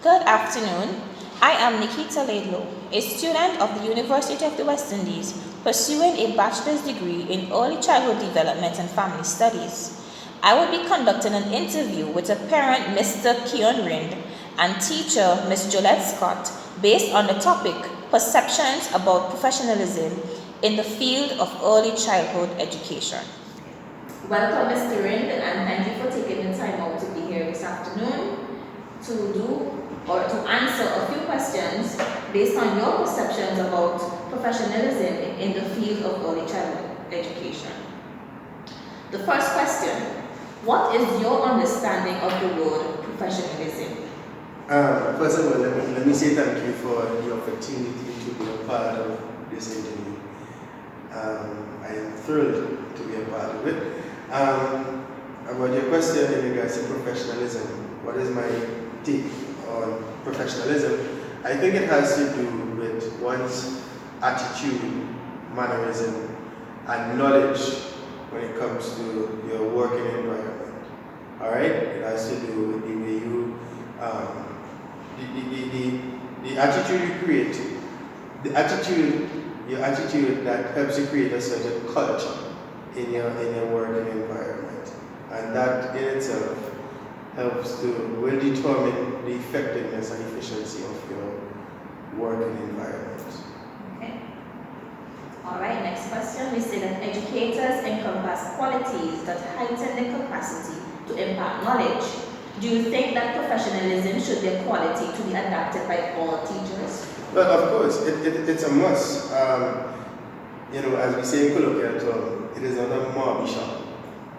Good afternoon. I am Nikita Laidlow, a student of the University of the West Indies, pursuing a bachelor's degree in early childhood development and family studies. I will be conducting an interview with a parent, Mr. Keon Rind, and teacher, Ms. Jolette Scott, based on the topic Perceptions about Professionalism in the Field of Early Childhood Education. Welcome, Mr. Rind, and thank you for taking the time out to be here this afternoon to answer a few questions based on your perceptions about professionalism in the field of early childhood education. The first question: what is your understanding of the word professionalism? First of all, let me say thank you for the opportunity to be a part of this interview. I am thrilled to be a part of it. About your question in regards to professionalism, what is my take on professionalism? I think it has to do with one's attitude, mannerism, and knowledge when it comes to your working environment. All right, it has to do with the way you, the attitude you create, your attitude that helps you create a certain culture in your working environment, and that in itself will determine the effectiveness and efficiency of your working environment. Okay. All right, next question. We say that educators encompass qualities that heighten their capacity to impart knowledge. Do you think that professionalism should be a quality to be adapted by all teachers? Well, of course, it's a must. As we say in colloquial term, it is not a marby shop.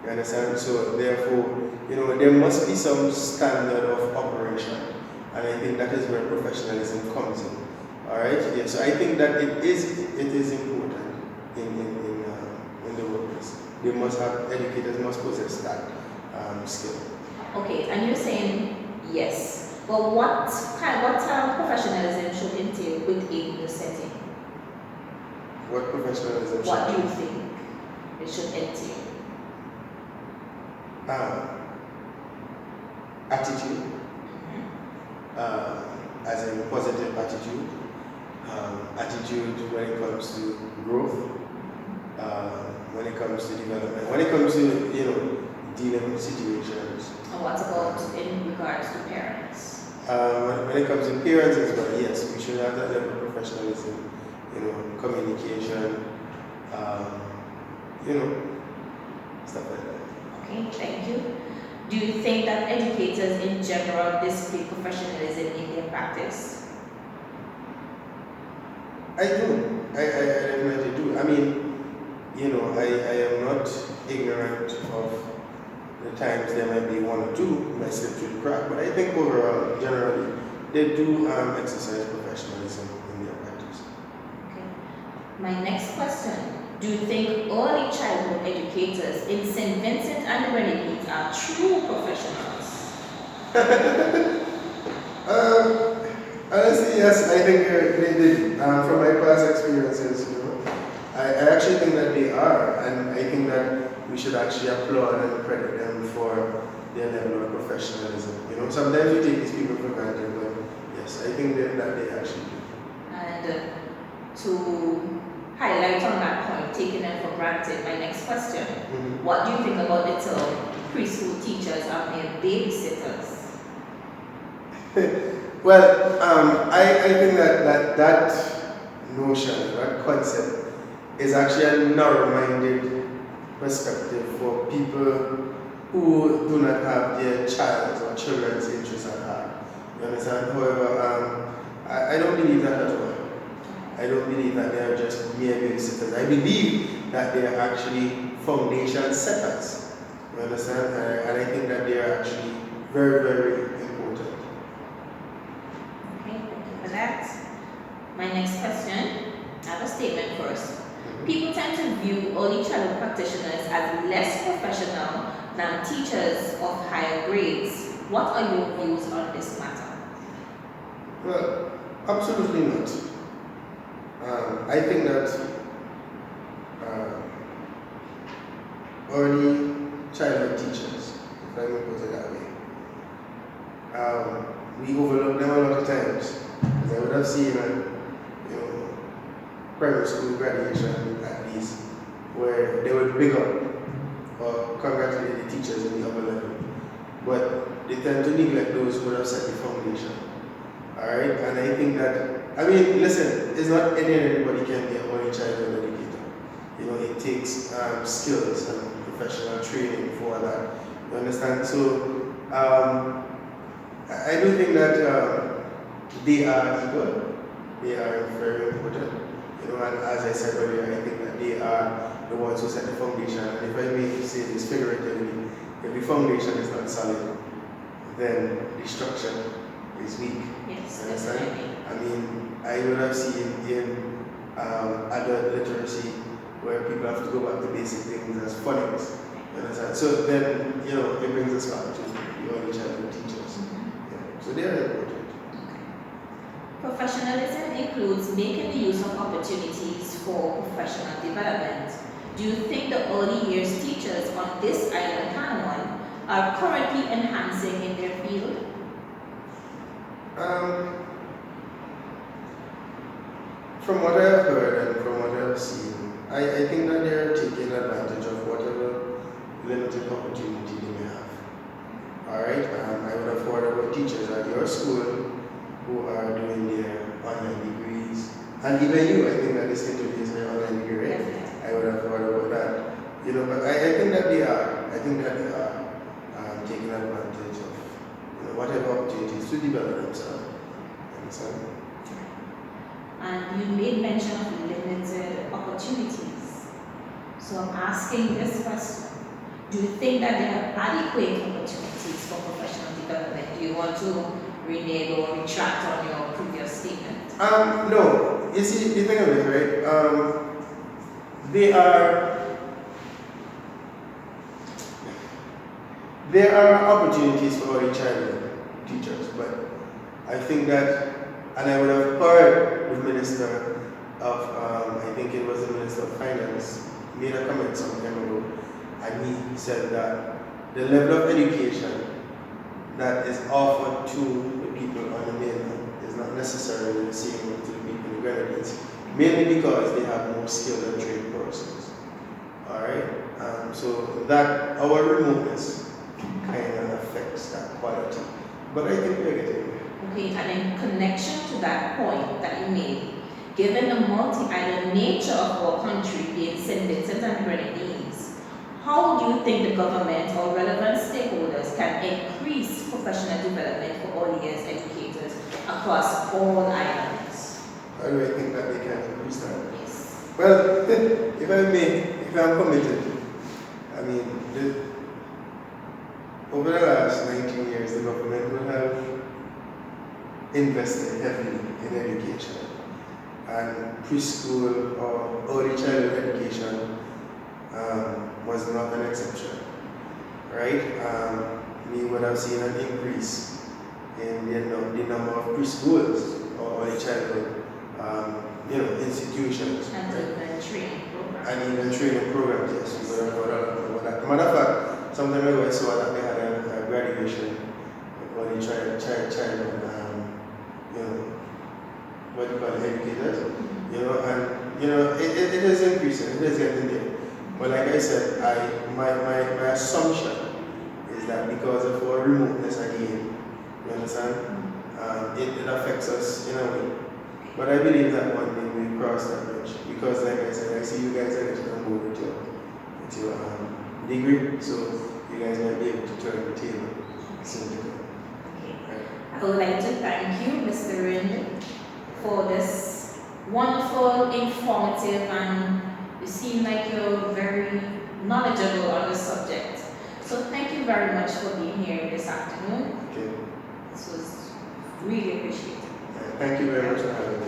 You understand? So therefore, there must be some standard of operation, and I think that is where professionalism comes in. All right. Yeah. So I think that it is important in the workplace. Educators must possess that skill. Okay, and you're saying yes, but what professionalism should entail within the setting? What professionalism? What do you think it should entail? Attitude, as in positive attitude, attitude when it comes to growth, when it comes to development, when it comes to dealing with situations. And what about in regards to parents? When it comes to parents as well, yes, we should have that level of professionalism, communication, stuff like that. Okay, thank you. Do you think that educators in general display professionalism in their practice? I do. I definitely do. I mean, I am not ignorant of the times there might be one or two might slip through the crack, but I think overall, generally, they do exercise professionalism in their practice. Okay. My next question. Do you think early childhood educators in St. Vincent and the Grenadines are true professionals? Honestly, yes, I think they did. From my past experiences, I actually think that they are, and I think that we should actually applaud and credit them for their level of professionalism. Sometimes we take these people for granted, but yes, I think that they actually do. And to highlight on that point, taking them for granted, my next question: what do you think about the term preschool teachers are mere babysitters? Well, I think that notion, that concept, is actually a narrow-minded perspective for people who do not have their child's or children's interests at heart. You understand? However, I don't believe that at all. I don't believe that they are just mere babysitters. I believe that they are actually foundation setters. You understand? And I think that they are actually very, very important. Okay, thank you for that. My next question, I have a statement first. People tend to view early childhood practitioners as less professional than teachers of higher grades. What are your views on this matter? Well, absolutely not. I think that early childhood teachers, if I may put it that way, we overlook them a lot of times. Because I would have seen primary school graduation at least, where they would big up or congratulate the teachers in the upper level. But they tend to neglect those who have set the foundation. Alright? And I think that, I mean, listen, it's not anybody can be a early childhood educator. It takes skills and professional training for that. You understand? So, I do think that they are equal. They are very important. And as I said earlier, I think that they are the ones who set the foundation. And if I may say this figuratively, if the foundation is not solid, then the structure is weak. Yes, understand? definitely. I mean, I would have seen in adult literacy where people have to go back to basic things as phonics. Understand? So then, it brings us back to the early childhood teachers. So they are important. Professionalism includes making the use of opportunities for professional development. Do you think the early years teachers on this island canon are currently enhancing in their field? From what I have heard and from what I have seen, I think that they are taking advantage of whatever limited opportunity they may have. Alright, I would have heard about teachers at your school who are doing their online degrees, and even you, I think that this interview is an online degree, right? I would have heard about that. But I think that they are. I think that they are taking advantage of whatever opportunities to develop themselves. Understand? And you made mention of limited opportunities. So I'm asking this question. Do you think that there are adequate opportunities for professional development? Do you want to renege or retract on your previous statement? No. You see, the thing of it, right? There are opportunities for early childhood teachers, but I think that, and I would have heard the Minister of, I think it was the Minister of Finance, made a comment some time ago, and he said that the level of education that is offered to the people on the mainland is not necessarily the same to the people in the Grenadines, mainly because they have more skilled and trained persons. Alright? So that our remoteness kind of affects that quality. But I think we're getting there. Okay, and in connection to that point that you made, given the multi-island nature of our country being St. Vincent and Grenadines, how do you think the government or relevant stakeholders can increase professional development for early years educators across all islands? How do I think that they can increase that? Yes. Well, if I'm committed, I mean, over the last 19 years, the government will have invested heavily in education. And preschool or early childhood education was not an exception, right? We would have seen an increase in the number of preschools or early childhood institutions. And right? even training programs. And even training programs, yes. We would have heard a lot about that. Matter of fact, some time ago I saw that they had a graduation early child what do you call it, educators, it is increasing, it is getting there. But like I said, my assumption is that because of our remoteness again, you understand, it affects us in a way. But I believe that one day we cross that bridge because, like I said, I see you guys are getting on board with your degree, so you guys might be able to turn the table soon. Okay. I would like to thank you, Mr. Rind, for this wonderful, informative, and you seem like you're very knowledgeable on the subject. So thank you very much for being here this afternoon. Okay. This was really appreciated. Thank you very much for having me.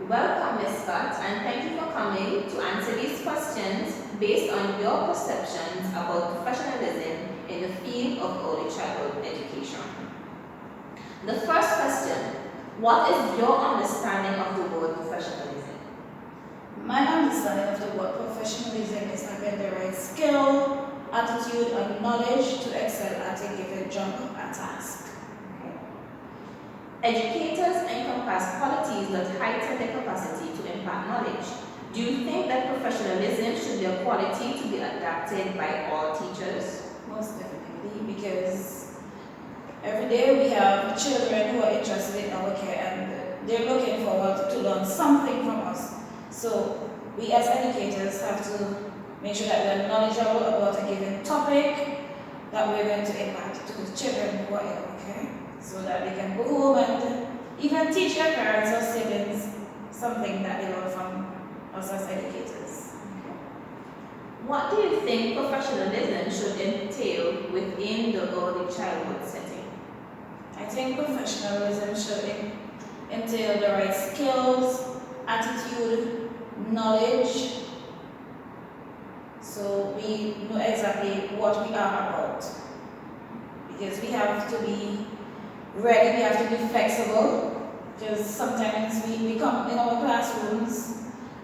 Welcome, Ms. Scott, and thank you for coming to answer these questions based on your perceptions about professionalism in the field of early childhood education. The first question, what is your understanding of the word professionalism? My understanding of the word professionalism is having the right skill attitude, and knowledge to excel at a given job or task. Educators encompass qualities that heighten their capacity to impart knowledge. Do you think that professionalism should be a quality to be adapted by all teachers? Most definitely, because every day we have children who are interested in our care and they're looking forward to learn something from us. So we as educators have to make sure that we're knowledgeable about a given topic that we're going to impart to the children who are in our care, so that they can go home and even teach their parents or siblings something that they learn from us as educators. What do you think professionalism should entail within the early childhood setting? I think professionalism should entail the right skills, attitude, knowledge, so we know exactly what we are about. Because we have to be ready, we have to be flexible, because sometimes we come in our classrooms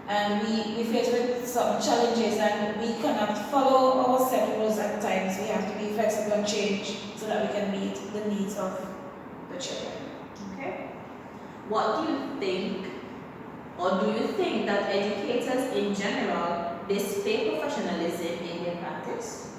and we face with some challenges and we cannot follow our set rules at times. We have to be flexible and change so that we can meet the needs of the children. Okay. What do you think, or do you think that educators in general display professionalism in their practice?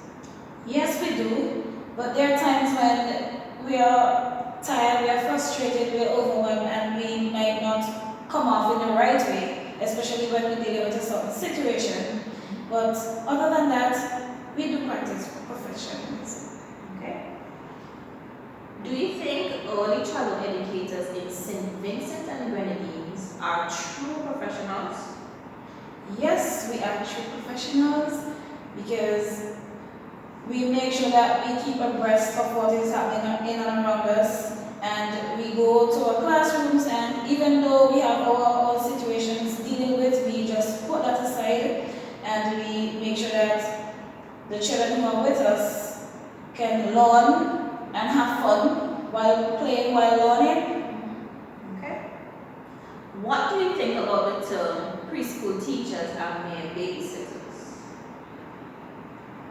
Yes, we do, but there are times when we are tired, we are frustrated, we are overwhelmed, and we might not come off in the right way, especially when we deal with a certain situation. But other than that, we do practice professionalism. Okay. Do you think early childhood educators in St. Vincent and Grenadines are true professionals? Yes, we are true professionals because we make sure that we keep abreast of what is happening in and around us, and we go to our classrooms, and even though we have our own situations dealing with, we just put that aside and we make sure that the children who are with us can learn and have fun while playing, while learning. Okay. What do you think about the term preschool teachers are mere babysitters?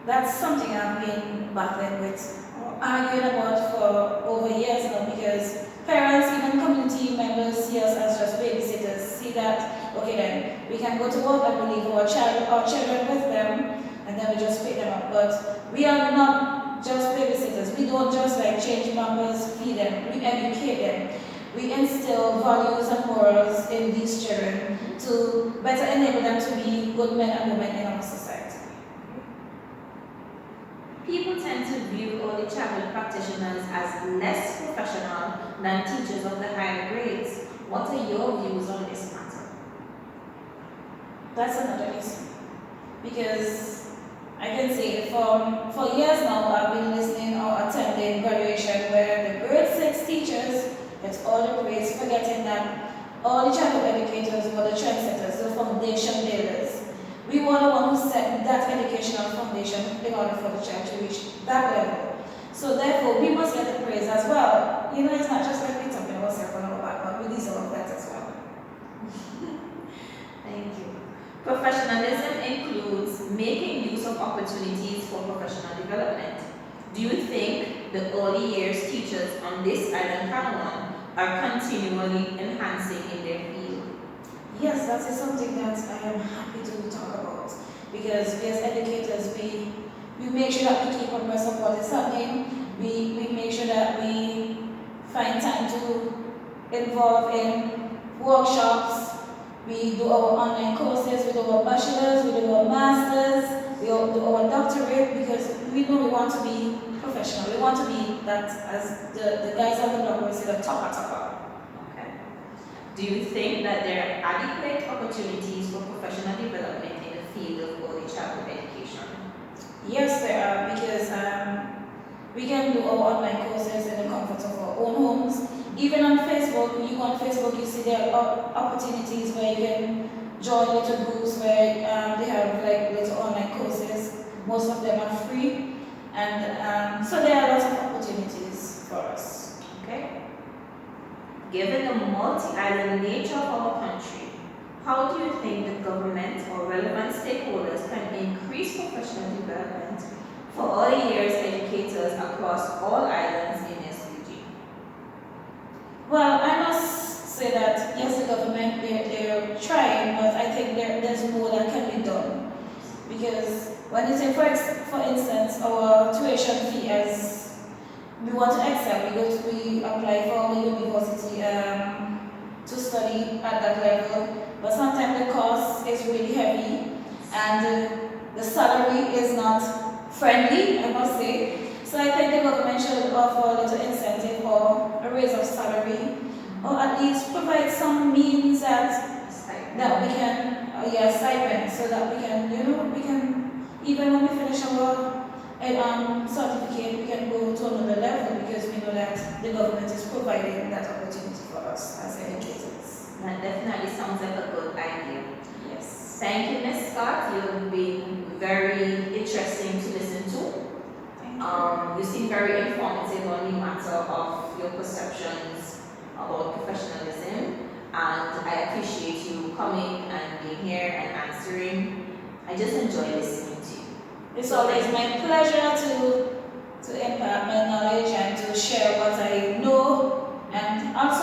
That's something I've been battling with, arguing about for over years now, because parents, even community members, see us as just babysitters. See that, okay then, we can go to work and we leave our children with them, and then we just pick them up. But we are not just babysitters. We don't just like change numbers, feed them, we educate them. We instill values and morals in these children to better enable them to be good men and women in our society. People tend to view early childhood practitioners as less professional than teachers of the higher grades. What are your views on this matter? That's another issue. Because I can say for years now I've been listening or attending graduation where the grade 6 teachers get all the grades, forgetting that early childhood educators were the trendsetters, the foundation builders. We were the one who set that educational foundation in order for the child to reach that level. So therefore, we must get the praise as well. You know, it's not just like we're talking about ourselves on our back, but we deserve that as well. Thank you. Professionalism includes making use of opportunities for professional development. Do you think the early years teachers on this island Palawan are continually enhancing in their field? Yes, that is something that I am happy to talk about, because we as educators, we make sure that we keep abreast of what is happening. We make sure that we find time to involve in workshops. We do our online courses, we do our bachelors, we do our masters, we do our doctorate, because we know we want to be professional. We want to be that, as the guys on the block will say, the topper. Do you think that there are adequate opportunities for professional development in the field of early childhood education? Yes, there are, because we can do our online courses in the comfort of our own homes. Even on Facebook, you go on Facebook, you see there are opportunities where you can join little groups where they have like little online courses. Most of them are free, and so there are lots of opportunities for us. Okay. Given the multi-island nature of our country, how do you think the government or relevant stakeholders can increase professional development for early years educators across all islands in SUG? Well, I must say that yes, the government they're trying, but I think there's more that can be done. Because when you say, for instance, our tuition fee, as we want to excel, we apply for the university to study at that level, but sometimes the cost is really heavy and the salary is not friendly, I must say. So I think the government should offer a little incentive or a raise of salary, or at least provide some means that we can, stipend, so that we can, we can, even when we finish our certificate, we can go to another level, because we know that the government is providing that opportunity for us as educators. That definitely sounds like a good idea. Yes. Thank you, Ms. Scott. You've been very interesting to listen to. Thank you. You seem very informative on the matter of your perceptions about professionalism, and I appreciate you coming and being here and answering. I just enjoy listening to you. It's always my pleasure to impart my knowledge and to share what I know, and also